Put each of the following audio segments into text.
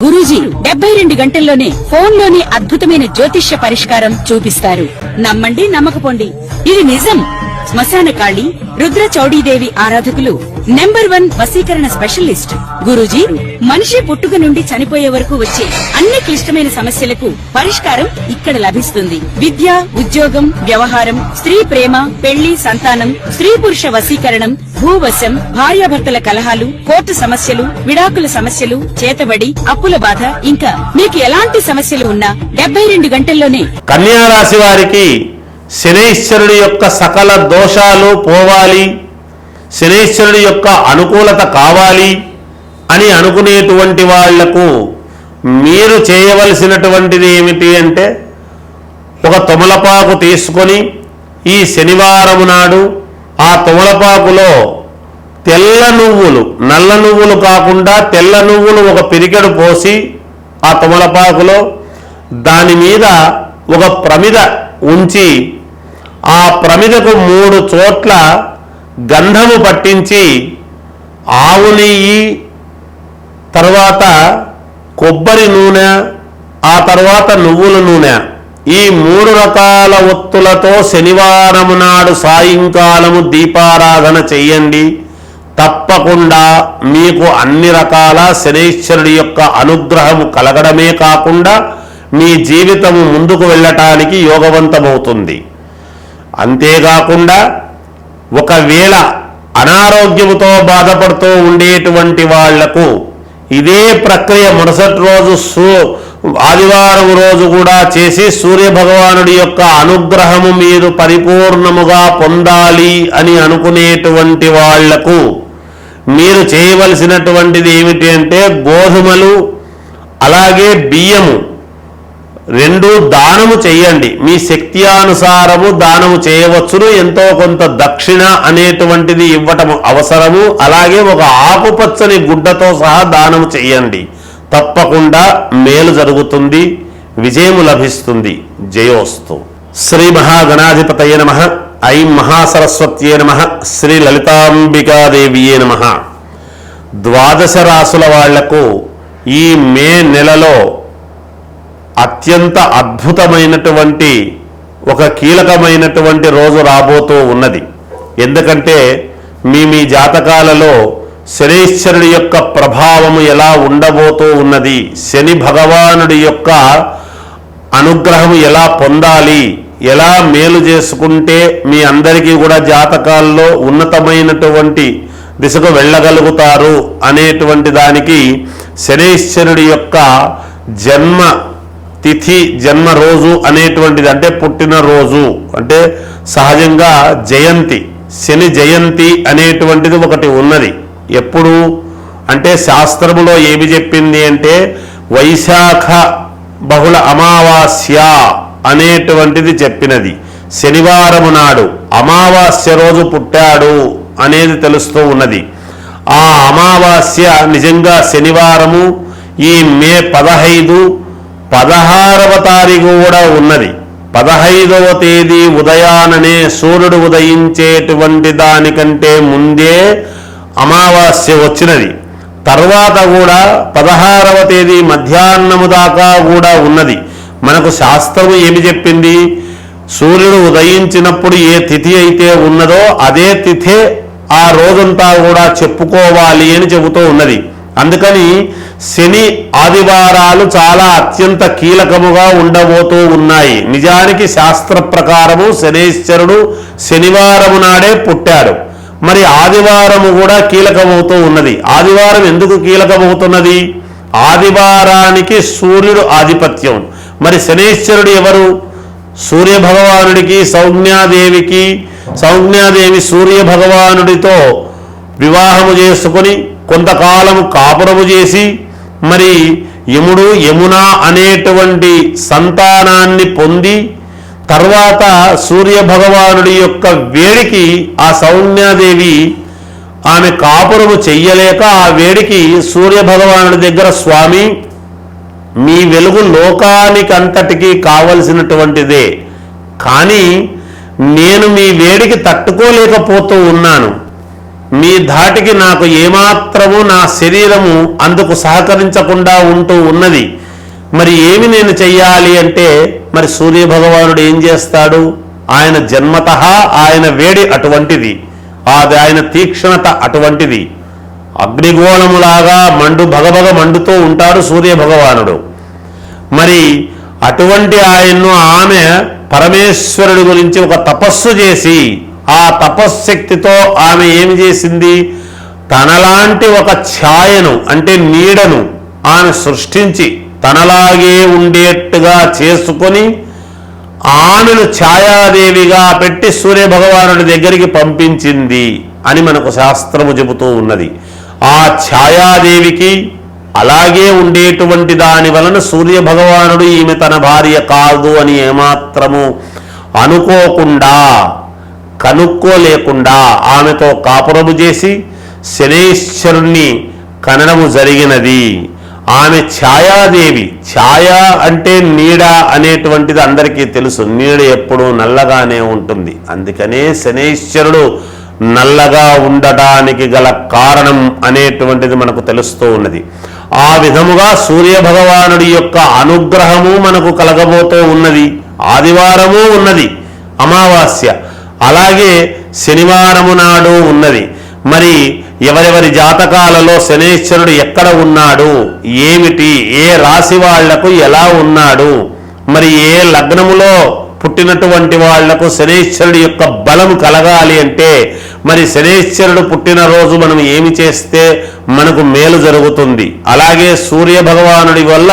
గురూజీ 72 గంటల్లోనే ఫోన్ లోని అద్భుతమైన జ్యోతిష్య పరిష్కారం చూపిస్తారు. నమ్మండి, నమ్మకపోండి, ఇది నిజం. శ్మశాన కాళి రుద్ర చౌడీదేవి ఆరాధకులు నంబర్ 1 వశీకరణ స్పెషలిస్ట్. గురూజీ మనిషి పుట్టుక నుండి చనిపోయే వరకు వచ్చే అన్ని క్లిష్టమైన సమస్యలకు పరిష్కారం ఇక్కడ లభిస్తుంది. విద్య, ఉద్యోగం, వ్యవహారం, స్త్రీ ప్రేమ, పెళ్లి, సంతానం, స్త్రీ పురుష వశీకరణం, భూవశం, భార్యాభర్తల కలహాలు, కోర్టు సమస్యలు, విడాకుల సమస్యలు, చేతబడి, అప్పుల బాధ, ఇంకా మీకు ఎలాంటి సమస్యలు ఉన్నా 72 గంటల్లోనే. కన్యా రాశి వారికి శనైశ్వరుడి యొక్క సకల దోషాలు పోవాలి, శనైశ్వరుడి యొక్క అనుకూలత కావాలి అని అనుకునేటువంటి వాళ్లకు మీరు చేయవలసినటువంటిది ఏమిటి అంటే, ఒక తమలపాకు తీసుకొని ఈ శనివారం నాడు ఆ తమలపాకులో తెల్ల నువ్వులు, నల్ల నువ్వులు కాకుండా తెల్ల నువ్వులు ఒక పిరికెడు పోసి ఆ తమలపాకులో దాని మీద ఒక ప్రమిద ఉంచి ఆ ప్రమిదకు 3 చోట్ల గంధము పట్టించి ఆవు నెయ్యి, తర్వాత కొబ్బరి నూనె, ఆ తర్వాత నువ్వుల నూనె, ఈ 3 రకాల ఒత్తులతో శనివారం నాడు సాయంకాలము దీపారాధన చెయ్యండి. తప్పకుండా మీకు అన్ని రకాల శనైశ్వరుడి యొక్క అనుగ్రహము కలగడమే కాకుండా మీ జీవితము ముందుకు వెళ్ళటానికి యోగవంతమవుతుంది. అంతేకాకుండా ఒకవేళ అనారోగ్యముతో బాధపడుతూ ఉండేటువంటి వాళ్లకు ఇదే ప్రక్రియ మరుసటి రోజు ఆదివారం రోజు కూడా చేసి సూర్యభగవానుడి యొక్క అనుగ్రహము మీరు పరిపూర్ణముగా పొందాలి అని అనుకునేటువంటి వాళ్లకు మీరు చేయవలసినటువంటిది ఏమిటి అంటే, గోధుమలు అలాగే బియ్యము 2 దానము చెయ్యండి. మీ శక్తి అనుసారము దానము చేయవచ్చును. ఎంతో కొంత దక్షిణ అనేటువంటిది ఇవ్వటము అవసరము. అలాగే ఒక ఆకుపచ్చని గుడ్డతో సహా దానము చెయ్యండి. తప్పకుండా మేలు జరుగుతుంది, విజయము లభిస్తుంది. జయోస్తు. శ్రీ మహాగణాధిపతయే నమః. ఐం మహాసరస్వత్యే నమః. శ్రీ లలితాంబికాదేవియే నమః. 12 రాసుల వాళ్లకు ఈ మే నెలలో అత్యంత అద్భుతమైనటువంటి ఒక కీలకమైనటువంటి రోజు రాబోతూ ఉన్నది. ఎందుకంటే మీ జాతకాలలో శనైశ్వరుడి యొక్క ప్రభావము ఎలా ఉండబోతూ ఉన్నది, శని భగవానుడి యొక్క అనుగ్రహము ఎలా పొందాలి, ఎలా మేలు చేసుకుంటే మీ అందరికీ కూడా జాతకాల్లో ఉన్నతమైనటువంటి దిశకు వెళ్ళగలుగుతారు అనేటువంటి దానికి శనైశ్వరుడి యొక్క జన్మ తిథి, జన్మ రోజు అనేటువంటిది, అంటే పుట్టినరోజు, అంటే సహజంగా జయంతి, శని జయంతి అనేటువంటిది ఒకటి ఉన్నది. ఎప్పుడు అంటే శాస్త్రములో ఏమి చెప్పింది అంటే, వైశాఖ బహుళ అమావాస్య అనేటువంటిది చెప్పినది. శనివారము నాడు అమావాస్య రోజు పుట్టాడు అనేది తెలుస్తూ ఉన్నది. ఆ అమావాస్య నిజంగా శనివారము ఈ మే 15, 16వ తారీఖు కూడా ఉన్నది. 15వ తేదీ ఉదయాననే సూర్యుడు ఉదయించేటువంటి దానికంటే ముందే అమావాస్య వచ్చినది. తర్వాత కూడా 16వ తేదీ మధ్యాహ్నము దాకా కూడా ఉన్నది. మనకు శాస్త్రము ఏమి చెప్పింది, సూర్యుడు ఉదయించినప్పుడు ఏ తిథి అయితే ఉన్నదో అదే తిథే ఆ రోజంతా కూడా చెప్పుకోవాలి అని చెబుతూ ఉన్నది. అందుకని శని ఆదివారాలు చాలా అత్యంత కీలకముగా ఉండబోతూ ఉన్నాయి. నిజానికి శాస్త్ర ప్రకారము శనైశ్వరుడు శనివారము నాడే పుట్టాడు. మరి ఆదివారము కూడా కీలకమవుతూ ఉన్నది. ఆదివారం ఎందుకు కీలకమవుతున్నది? ఆదివారానికి సూర్యుడు ఆధిపత్యం. మరి శనైశ్వరుడు ఎవరు? సూర్యభగవానుడికి సౌజ్ఞాదేవికి, సౌజ్ఞాదేవి సూర్యభగవానుడితో వివాహము చేసుకుని కొంతకాలము కాపురము చేసి మరి యముడు యమున అనేటువంటి సంతానాన్ని పొంది తర్వాత సూర్యభగవానుడి యొక్క వేడికి ఆ సౌజ్ఞాదేవి ఆమె కాపురము చెయ్యలేక ఆ వేడికి సూర్యభగవానుడి దగ్గర, స్వామి మీ వెలుగు లోకానికి అంతటికీ కావలసినటువంటిదే, కానీ నేను మీ వేడికి తట్టుకోలేకపోతూ ఉన్నాను, మీ ధాటికి నాకు ఏమాత్రము నా శరీరము అందుకు సహకరించకుండా ఉంటూ ఉన్నది. మరి ఏమి నేను చెయ్యాలి అంటే, మరి సూర్య భగవానుడు ఏం చేస్తాడు? ఆయన జన్మతః ఆయన వేడి అటువంటిది, ఆయన తీక్షణత అటువంటిది. అగ్నిగోళములాగా భగభగ మండుతూ ఉంటాడు సూర్య భగవానుడు. మరి అటువంటి ఆయన్ను ఆమె పరమేశ్వరుడి గురించి ఒక తపస్సు చేసి, ఆ తపశ్శక్తితో ఆమె ఏమి చేసింది? తనలాంటి ఒక ఛాయను అంటే నీడను ఆమె సృష్టించి తనలాగే ఉండేట్టుగా చేసుకొని ఆమెను ఛాయాదేవిగా పెట్టి సూర్య భగవానుడి దగ్గరికి పంపించింది అని మనకు శాస్త్రము చెబుతూ ఉన్నది. ఆ ఛాయాదేవికి అలాగే ఉండేటువంటి దాని వలన సూర్య భగవానుడు ఈమె తన భార్య కాదు అని ఏమాత్రము అనుకోకుండా, కనుక్కోలేకుండా ఆమెతో కాపురము చేసి శనైశ్వరుణ్ణి కనడము జరిగినది. ఆమె ఛాయాదేవి. ఛాయ అంటే నీడ అనేటువంటిది అందరికీ తెలుసు. నీడ ఎప్పుడూ నల్లగానే ఉంటుంది. అందుకనే శనైశ్వరుడు నల్లగా ఉండటానికి గల కారణం అనేటువంటిది మనకు తెలుస్తూ ఉన్నది. ఆ విధముగా సూర్య భగవానుడి యొక్క అనుగ్రహము మనకు కలగబోతూ ఉన్నది. ఆదివారము ఉన్నది, అమావాస్య, అలాగే శనివారము నాడు ఉన్నది. మరి ఎవరెవరి జాతకాలలో శనైశ్వరుడు ఎక్కడ ఉన్నాడు, ఏమిటి, ఏ రాశి వాళ్లకు ఎలా ఉన్నాడు, మరి ఏ లగ్నములో పుట్టినటువంటి వాళ్లకు శనైశ్వరుడి యొక్క బలము కలగాలి అంటే, మరి శనైశ్వరుడు పుట్టినరోజు మనం ఏమి చేస్తే మనకు మేలు జరుగుతుంది. అలాగే సూర్య భగవానుడి వల్ల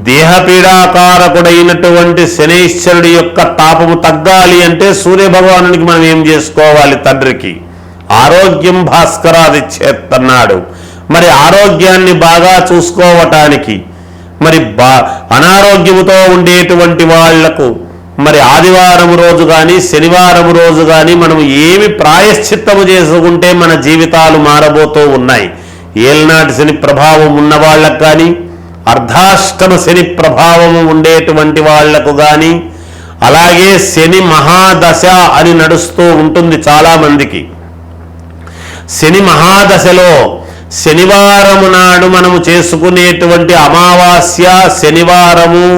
దేహపీడాకారకుడైనటువంటి శనైశ్వరుడి యొక్క తాపము తగ్గాలి అంటే సూర్య భగవానునికి మనం ఏం చేసుకోవాలి? తండ్రికి ఆరోగ్యం భాస్కరాది చేత్తన్నాడు. మరి ఆరోగ్యాన్ని బాగా చూసుకోవటానికి, మరి అనారోగ్యముతో ఉండేటువంటి వాళ్లకు మరి ఆదివారం రోజు కానీ శనివారం రోజు కానీ మనం ఏమి ప్రాయశ్చిత్తము చేసుకుంటే మన జీవితాలు మారబోతూ ఉన్నాయి. ఏల్నాటి శని ప్రభావం ఉన్న వాళ్ళకు కానీ, అర్ధాష్టమ శని ప్రభావము ఉండేటువంటి వాళ్లకు కానీ, అలాగే శని మహాదశ అని నడుస్తూ ఉంటుంది చాలామందికి. శని మహాదశలో శనివారము నాడు మనము చేసుకునేటువంటి అమావాస్య శనివారము,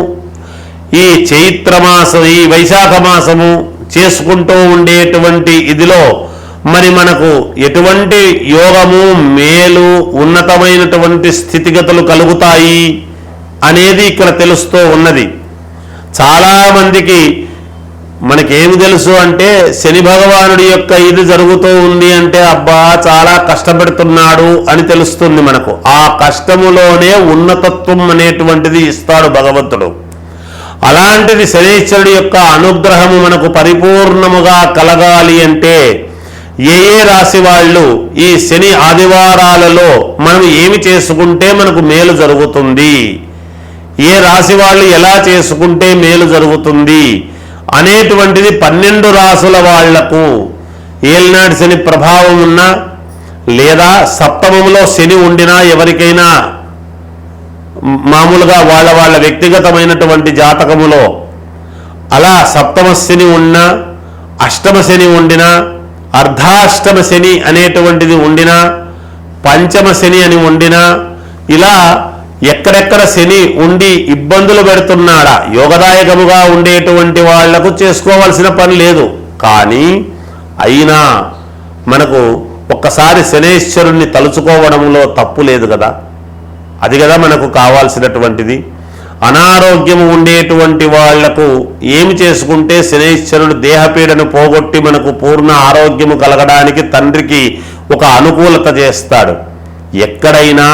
ఈ చైత్రమాసం, ఈ వైశాఖ మాసము చేసుకుంటూ ఉండేటువంటి ఇదిలో మరి మనకు ఎటువంటి యోగము, మేలు, ఉన్నతమైనటువంటి స్థితిగతులు కలుగుతాయి అనేది ఇక్కడ తెలుస్తూ ఉన్నది. చాలామందికి మనకేమి తెలుసు అంటే, శని భగవానుడి యొక్క ఇది జరుగుతూ ఉంది అంటే అబ్బా చాలా కష్టపెడుతున్నాడు అని తెలుస్తుంది మనకు. ఆ కష్టములోనే ఉన్నతత్వం అనేటువంటిది ఇస్తాడు భగవంతుడు. అలాంటిది శనైశ్వరుడి యొక్క అనుగ్రహము మనకు పరిపూర్ణముగా కలగాలి అంటే ఏ ఏ రాశి వాళ్ళు ఈ శని ఆదివారాలలో మనం ఏమి చేసుకుంటే మనకు మేలు జరుగుతుంది, ఏ రాశి వాళ్ళు ఎలా చేసుకుంటే మేలు జరుగుతుంది అనేటువంటిది 12 రాసుల వాళ్లకు ఏలినాటి శని ప్రభావం ఉన్నా లేదా సప్తమములో శని ఉండినా, ఎవరికైనా మామూలుగా వాళ్ళ వ్యక్తిగతమైనటువంటి జాతకములో అలా సప్తమ శని ఉన్నా, అష్టమ శని ఉండినా, అర్ధాష్టమ శని అనేటువంటిది ఉండినా, పంచమ శని అని ఉండినా, ఇలా ఎక్కడెక్కడ శని ఉండి ఇబ్బందులు పెడుతున్నాడా, యోగదాయకముగా ఉండేటువంటి వాళ్లకు చేసుకోవాల్సిన పని లేదు. కానీ అయినా మనకు ఒక్కసారి శనైశ్వరుణ్ణి తలుచుకోవడంలో తప్పు లేదు కదా. అది కదా మనకు కావాల్సినటువంటిది. అనారోగ్యము ఉండేటువంటి వాళ్లకు ఏమి చేసుకుంటే శనైశ్వరుడు దేహపీడను పోగొట్టి మనకు పూర్ణ ఆరోగ్యము కలగడానికి తండ్రికి ఒక అనుకూలత చేస్తాడు. ఎక్కడైనా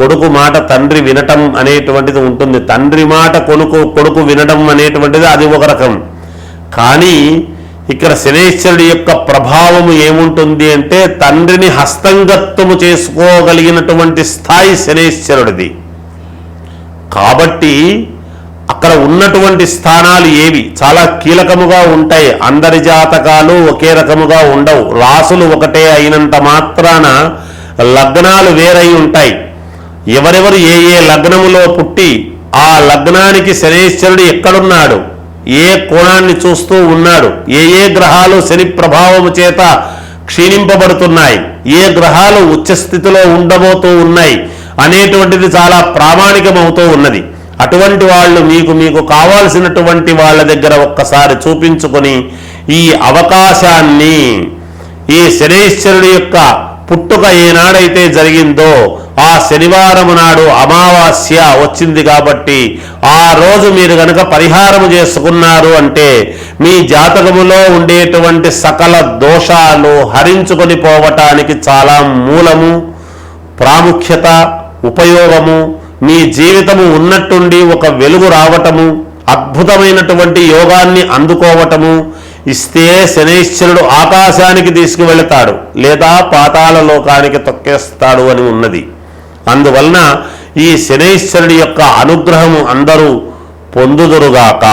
కొడుకు మాట తండ్రి వినటం అనేటువంటిది ఉంటుంది. తండ్రి మాట కొడుకు వినడం అనేటువంటిది అది ఒక రకం. కానీ ఇక్కడ శనైశ్వరుడి యొక్క ప్రభావము ఏముంటుంది అంటే, తండ్రిని హస్తంగత్వము చేసుకోగలిగినటువంటి స్థాయి శనైశ్వరుడిది. కాబట్టి అక్కడ ఉన్నటువంటి స్థానాలు ఏవి చాలా కీలకముగా ఉంటాయి. అందరి జాతకాలు ఒకే రకముగా ఉండవు. రాసులు ఒకటే అయినంత మాత్రాన లగ్నాలు వేరై ఉంటాయి. ఎవరెవరు ఏ ఏ లగ్నములో పుట్టి ఆ లగ్నానికి శనైశ్వరుడు ఎక్కడున్నాడు, ఏ కోణాన్ని చూస్తూ ఉన్నాడు, ఏ ఏ గ్రహాలు శని ప్రభావము చేత క్షీణింపబడుతున్నాయి, ఏ గ్రహాలు ఉచ్చస్థితిలో ఉండబోతూ ఉన్నాయి అనేటువంటిది చాలా ప్రామాణికమవుతూ ఉన్నది. అటువంటి వాళ్ళు మీకు కావాల్సినటువంటి వాళ్ళ దగ్గర ఒక్కసారి చూపించుకొని ఈ అవకాశాన్ని, ఈ శనైశ్వరుడి యొక్క పుట్టుక ఏనాడైతే జరిగిందో ఆ శనివారం నాడు అమావాస్య వచ్చింది కాబట్టి ఆ రోజు మీరు గనక పరిహారము చేసుకున్నారు అంటే మీ జాతకములో ఉండేటువంటి సకల దోషాలు హరించుకొని పోవటానికి చాలా మూలము, ప్రాముఖ్యత, ఉపయోగము, మీ జీవితము ఉన్నట్టుండి ఒక వెలుగు రావటము, అద్భుతమైనటువంటి యోగాన్ని అందుకోవటము, ఇస్తే శనైశ్వరుడు ఆకాశానికి తీసుకువెళతాడు లేదా పాతాళ లోకానికి తొక్కేస్తాడు అని ఉన్నది. అందువలన ఈ శనైశ్వరుడి యొక్క అనుగ్రహము అందరూ పొందుదురుగాక.